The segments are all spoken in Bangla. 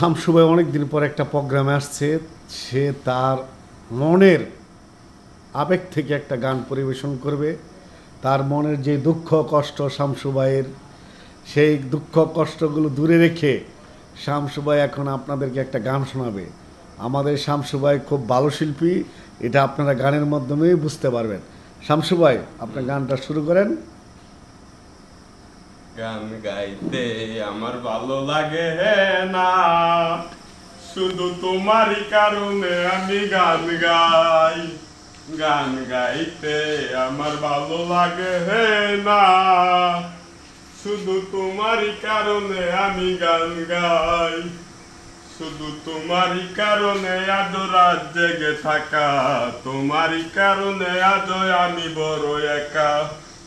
শামসু ভাই অনেকদিন পর একটা প্রোগ্রামে আসছে। সে তার মনের আবেগ থেকে একটা গান পরিবেশন করবে। তার মনের যে দুঃখ কষ্ট শামসু ভাইয়ের, সেই দুঃখ কষ্টগুলো দূরে রেখে শামসু ভাই এখন আপনাদেরকে একটা গান শোনাবে। আমাদের শামসু ভাই খুব ভালো শিল্পী, এটা আপনারা গানের মাধ্যমেই বুঝতে পারবেন। শামসু ভাই, আপনার গানটা শুরু করেন। গান গাইতে আমার ভালো লাগে না, শুধু তোমারই কারণে আমি গান গাই। গান গাইতে আমার ভালো লাগে না, শুধু তোমারই কারণে আমি গান গাই। শুধু তোমারই কারণে আজ রাত জেগে থাকা, তোমারই কারণে আজ আমি বড় একা।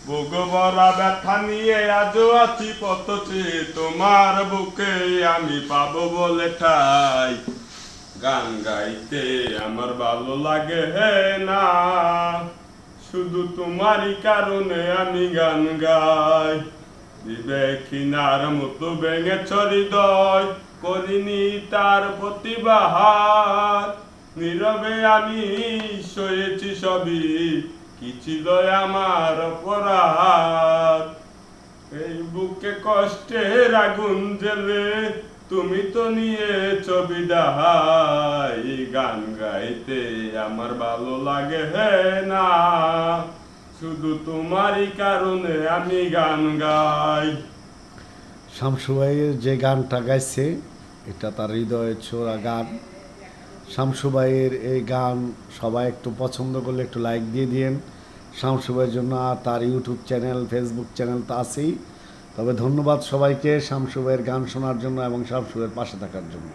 বুক ভরা ব্যথা নিয়ে আজও আছি পথ চেয়ে, তোমার বুকে আমি পাবো বলে ঠাই। গান গাইতে আমার ভালো লাগে না, শুধু তোমারই কারণে আমি গান গাই। বিবেক কিনার মতো ভেঙেছ হৃদয়, করিনি তার প্রতিবাদ। নীরবে আমি সয়েছি সবই, কি ছিল আমার অপরাধ। এই বুকে কষ্টের আগুন জ্বেলে তুমি তো নিয়েছ বিদায়। গান গাইতে আমার ভালো লাগে না, শুধু তোমারই কারণে আমি গান গাই। শামসু ভাইয়ের যে গানটা গাইছে, এটা তার হৃদয়ে ছোঁয়া গান। শামসু ভাইয়ের এই গান সবাই একটু পছন্দ করলে একটু লাইক দিয়ে দিন শামসু ভাইয়ের জন্য। আর তার ইউটিউব চ্যানেল, ফেসবুক চ্যানেল তো আছেই। তবে ধন্যবাদ সবাইকে শামসু ভাইয়ের গান শোনার জন্য এবং শামসু ভাইয়ের পাশে থাকার জন্য।